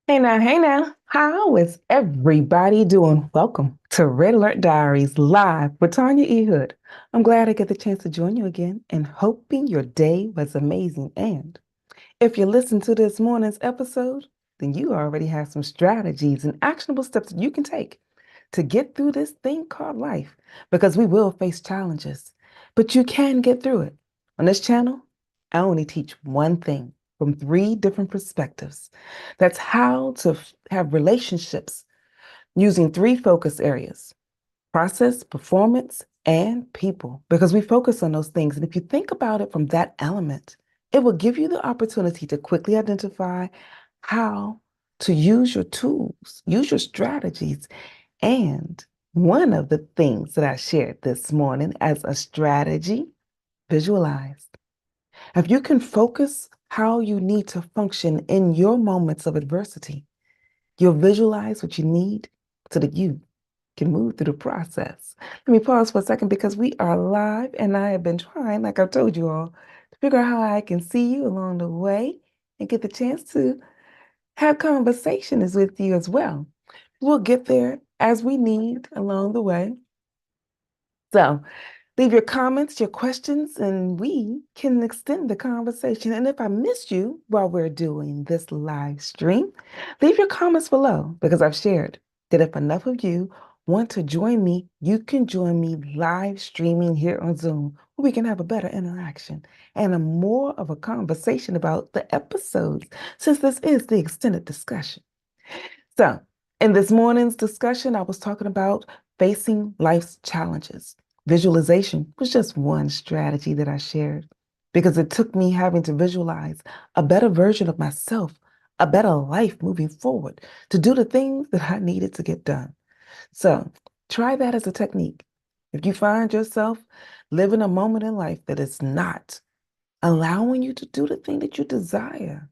Hey now, how is everybody doing? Welcome to Red Alert Diaries live with Tanya E. Hood. I'm glad I get the chance to join you again and hoping your day was amazing. And if you listen to this morning's episode, then you already have some strategies and actionable steps that you can take to get through this thing called life because we will face challenges, but you can get through it. On this channel, I only teach one thing from three different perspectives. That's how to have relationships using three focus areas: process, performance, and people, because we focus on those things. And if you think about it from that element, it will give you the opportunity to quickly identify how to use your tools, use your strategies. And one of the things that I shared this morning as a strategy, visualize. If you can focus how you need to function in your moments of adversity, you'll visualize what you need so that you can move through the process. Let me pause for a second because we are live and I have been trying, like I've told you all, to figure out how I can see you along the way and get the chance to have conversations with you as well. We'll get there as we need along the way. So leave your comments, your questions, and we can extend the conversation. And if I missed you while we're doing this live stream, leave your comments below because I've shared that if enough of you want to join me, you can join me live streaming here on Zoom, where we can have a better interaction and a more of a conversation about the episodes, since this is the extended discussion. So, in this morning's discussion, I was talking about facing life's challenges. Visualization was just one strategy that I shared because it took me having to visualize a better version of myself, a better life moving forward to do the things that I needed to get done. So, try that as a technique. If you find yourself living a moment in life that is not allowing you to do the thing that you desire,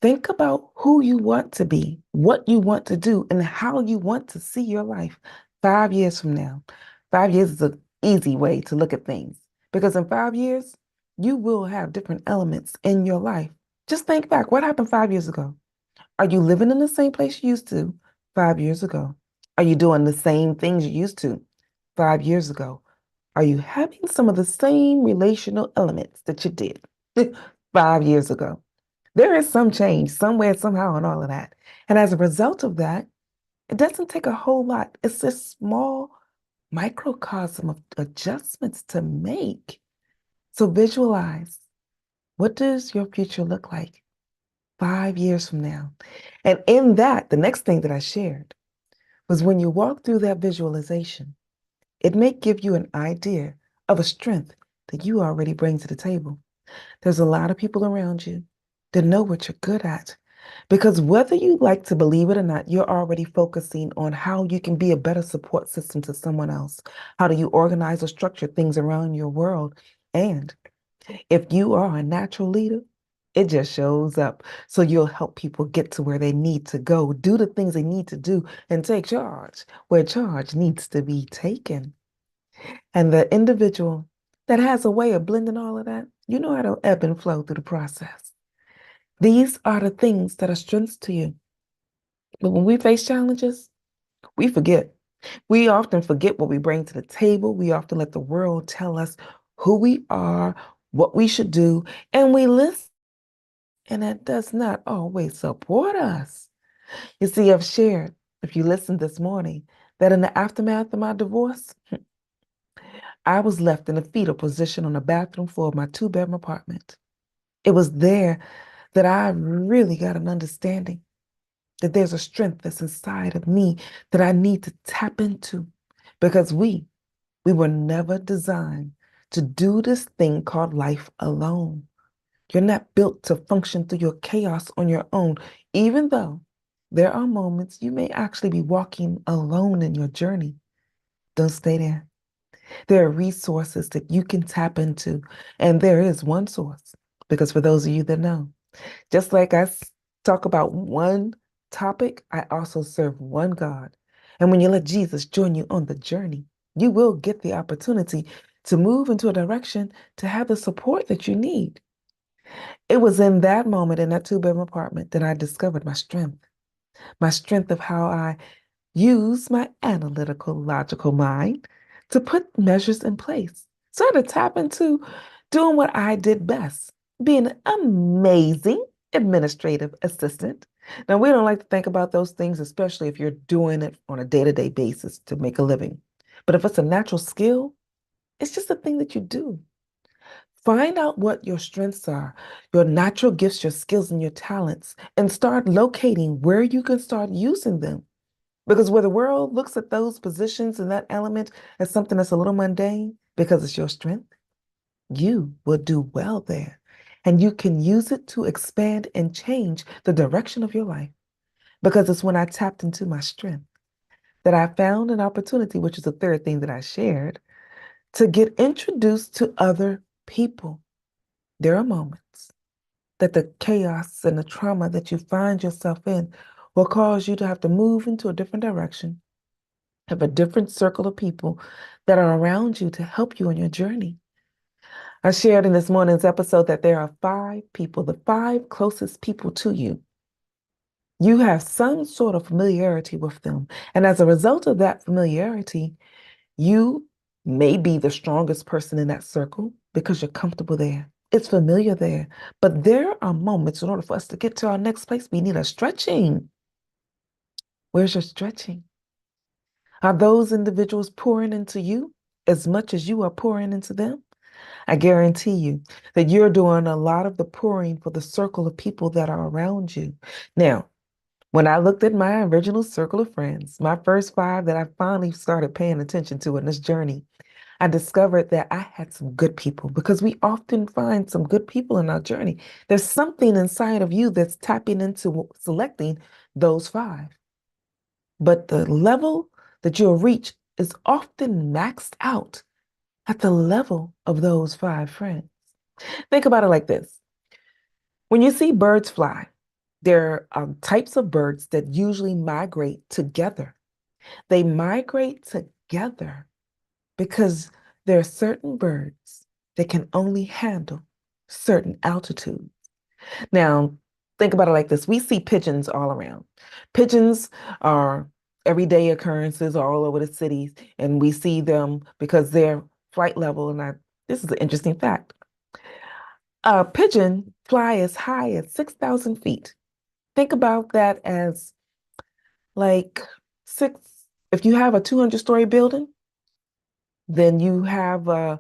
think about who you want to be, what you want to do, and how you want to see your life 5 years from now. 5 years is an easy way to look at things because in 5 years, you will have different elements in your life. Just think back. What happened 5 years ago? Are you living in the same place you used to 5 years ago? Are you doing the same things you used to 5 years ago? Are you having some of the same relational elements that you did 5 years ago? There is some change somewhere, somehow, and all of that. And as a result of that, it doesn't take a whole lot. It's a small microcosm of adjustments to make. So visualize, what does your future look like 5 years from now? And in that, the next thing that I shared was when you walk through that visualization, it may give you an idea of a strength that you already bring to the table. There's a lot of people around you that know what you're good at. Because whether you like to believe it or not, you're already focusing on how you can be a better support system to someone else. How do you organize or structure things around your world? And if you are a natural leader, it just shows up. So you'll help people get to where they need to go, do the things they need to do, and take charge where charge needs to be taken. And the individual that has a way of blending all of that, you know how to ebb and flow through the process. These are the things that are strengths to you. But when we face challenges, we forget. We often forget what we bring to the table. We often let the world tell us who we are, what we should do, and we listen. And that does not always support us. You see, I've shared, if you listened this morning, that in the aftermath of my divorce, I was left in a fetal position on the bathroom floor of my two-bedroom apartment. It was there that I really got an understanding that there's a strength that's inside of me that I need to tap into because we were never designed to do this thing called life alone. You're not built to function through your chaos on your own, even though there are moments you may actually be walking alone in your journey. Don't stay there. There are resources that you can tap into, and there is one source. Because for those of you that know, just like talk about one topic, I also serve one God. And when you let Jesus join you on the journey, you will get the opportunity to move into a direction to have the support that you need. It was in that moment in that two-bedroom apartment that I discovered my strength of how I use my analytical, logical mind to put measures in place. So I had to tap into doing what I did best, being an amazing administrative assistant. Now, we don't like to think about those things, especially if you're doing it on a day-to-day basis to make a living. But if it's a natural skill, it's just a thing that you do. Find out what your strengths are, your natural gifts, your skills, and your talents, and start locating where you can start using them. Because where the world looks at those positions and that element as something that's a little mundane because it's your strength, you will do well there. And you can use it to expand and change the direction of your life. Because it's when I tapped into my strength that I found an opportunity, which is the third thing that I shared, to get introduced to other people. There are moments that the chaos and the trauma that you find yourself in will cause you to have to move into a different direction, have a different circle of people that are around you to help you on your journey. I shared in this morning's episode that there are 5 people, the 5 closest people to you. You have some sort of familiarity with them. And as a result of that familiarity, you may be the strongest person in that circle because you're comfortable there. It's familiar there. But there are moments in order for us to get to our next place, we need a stretching. Where's your stretching? Are those individuals pouring into you as much as you are pouring into them? I guarantee you that you're doing a lot of the pouring for the circle of people that are around you. Now, when I looked at my original circle of friends, my first 5 that I finally started paying attention to in this journey, I discovered that I had some good people because we often find some good people in our journey. There's something inside of you that's tapping into selecting those 5. But the level that you'll reach is often maxed out at the level of those 5 friends. Think about it like this. When you see birds fly, there are types of birds that usually migrate together. They migrate together because there are certain birds that can only handle certain altitudes. Now, think about it like this. We see pigeons all around. Pigeons are everyday occurrences all over the cities, and we see them because their flight level, this is an interesting fact. A pigeon fly as high as 6,000 feet. Think about that as like six, if you have a 200-story building, then you have a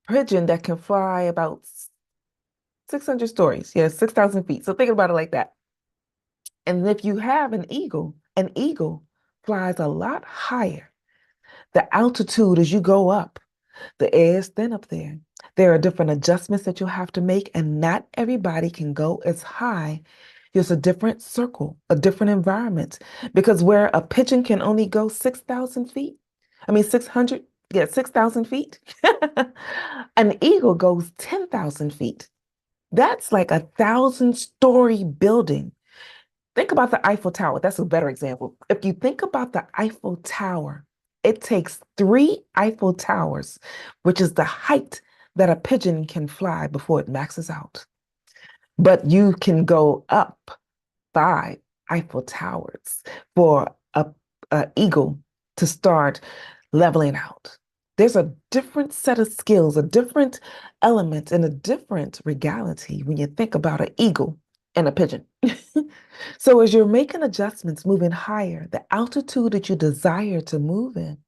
pigeon that can fly about 600 stories. Yeah, 6,000 feet. So think about it like that. And if you have an eagle flies a lot higher. The altitude as you go up, the air is thin up there. There are different adjustments that you'll have to make, and not everybody can go as high. There's a different circle, a different environment, because where a pigeon can only go 6,000 feet, 600, yeah, 6,000 feet, an eagle goes 10,000 feet. That's like 1,000-story building. Think about the Eiffel Tower. That's a better example. If you think about the Eiffel Tower, it takes 3 Eiffel Towers, which is the height that a pigeon can fly before it maxes out. But you can go up 5 Eiffel Towers for a eagle to start leveling out. There's a different set of skills, a different element, and a different regality when you think about an eagle and a pigeon. So as you're making adjustments, moving higher, the altitude that you desire to move in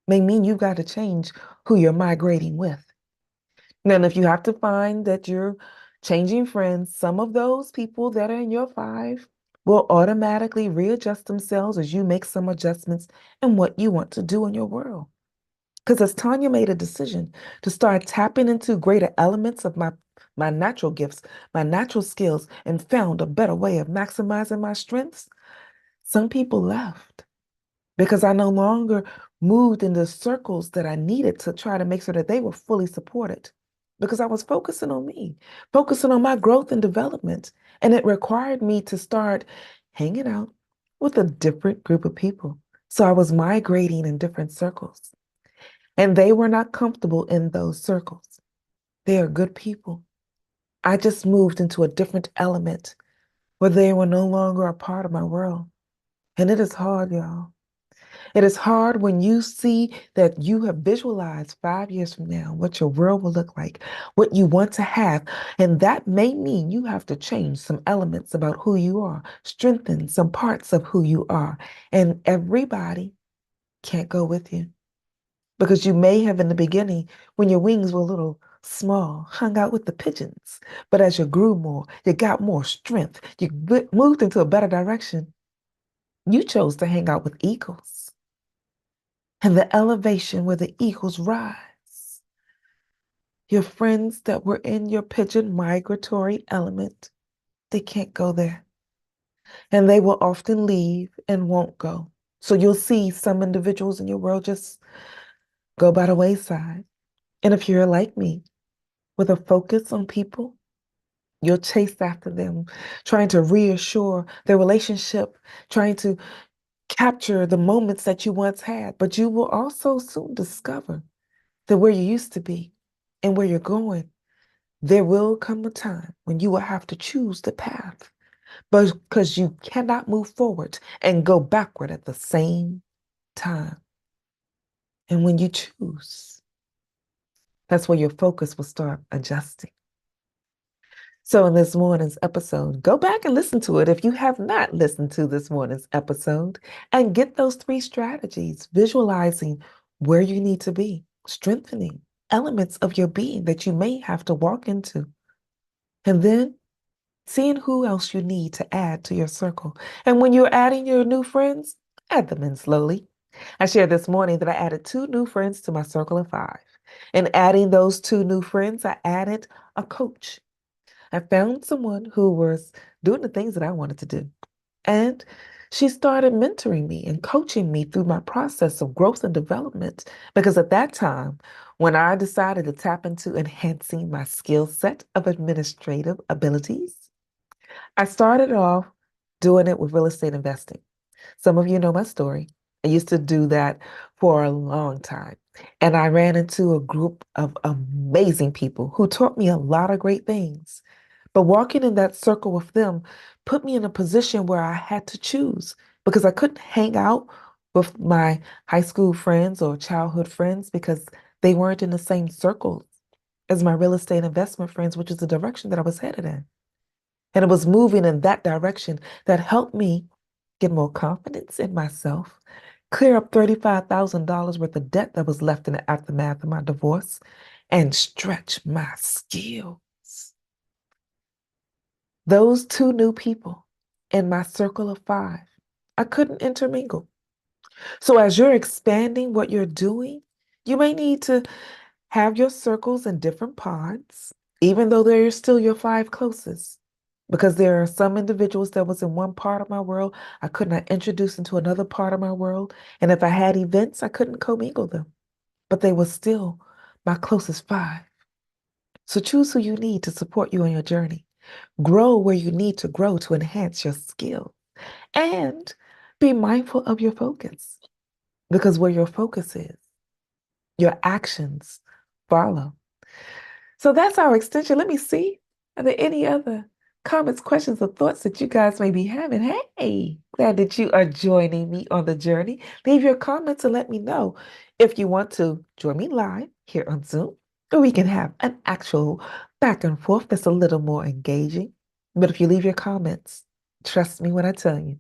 may mean you've got to change who you're migrating with. Then if you have to find that you're changing friends, some of those people that are in your 5 will automatically readjust themselves as you make some adjustments in what you want to do in your world. Because as Tanya made a decision to start tapping into greater elements of my natural gifts, my natural skills, and found a better way of maximizing my strengths, some people left because I no longer moved in the circles that I needed to try to make sure that they were fully supported because I was focusing on me, focusing on my growth and development. And it required me to start hanging out with a different group of people. So I was migrating in different circles. And they were not comfortable in those circles. They are good people. I just moved into a different element where they were no longer a part of my world. And it is hard, y'all. It is hard when you see that you have visualized 5 years from now what your world will look like, what you want to have. And that may mean you have to change some elements about who you are, strengthen some parts of who you are. And everybody can't go with you because you may have in the beginning, when your wings were a little small, hung out with the pigeons. But as you grew more, you got more strength, you moved into a better direction. You chose to hang out with eagles and the elevation where the eagles rise. Your friends that were in your pigeon migratory element, they can't go there. And they will often leave and won't go. So you'll see some individuals in your world just go by the wayside. And if you're like me, with a focus on people, you'll chase after them, trying to reassure their relationship, trying to capture the moments that you once had. But you will also soon discover that where you used to be and where you're going, there will come a time when you will have to choose the path, but because you cannot move forward and go backward at the same time. And when you choose, that's where your focus will start adjusting. So, in this morning's episode, go back and listen to it if you have not listened to this morning's episode and get those 3 strategies, visualizing where you need to be, strengthening elements of your being that you may have to walk into, and then seeing who else you need to add to your circle. And when you're adding your new friends, add them in slowly. I shared this morning that I added 2 new friends to my circle of 5. And adding those 2 new friends, I added a coach. I found someone who was doing the things that I wanted to do. And she started mentoring me and coaching me through my process of growth and development. Because at that time, when I decided to tap into enhancing my skill set of administrative abilities, I started off doing it with real estate investing. Some of you know my story. I used to do that for a long time. And I ran into a group of amazing people who taught me a lot of great things. But walking in that circle with them put me in a position where I had to choose because I couldn't hang out with my high school friends or childhood friends because they weren't in the same circle as my real estate investment friends, which is the direction that I was headed in. And it was moving in that direction that helped me get more confidence in myself, clear up $35,000 worth of debt that was left in the aftermath of my divorce, and stretch my skills. Those 2 new people in my circle of 5, I couldn't intermingle. So as you're expanding what you're doing, you may need to have your circles in different pods, even though they're still your 5 closest. Because there are some individuals that was in one part of my world I could not introduce into another part of my world. And if I had events, I couldn't commingle them. But they were still my closest 5. So choose who you need to support you on your journey. Grow where you need to grow to enhance your skill. And be mindful of your focus. Because where your focus is, your actions follow. So that's our extension. Let me see. Are there any other comments, questions, or thoughts that you guys may be having? Hey, glad that you are joining me on the journey. Leave your comments and let me know if you want to join me live here on Zoom, or we can have an actual back and forth that's a little more engaging. But if you leave your comments, trust me when I tell you,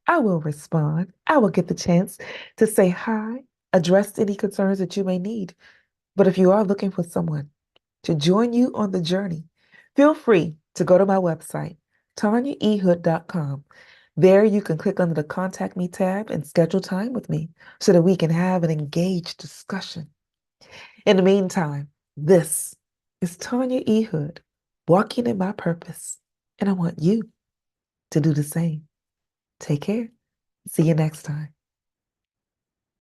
I will respond. I will get the chance to say hi, address any concerns that you may need. But if you are looking for someone to join you on the journey, feel free to go to my website, tanyaehood.com. There you can click under the Contact Me tab and schedule time with me so that we can have an engaged discussion. In the meantime, this is Tanya Ehud, walking in my purpose, and I want you to do the same. Take care. See you next time.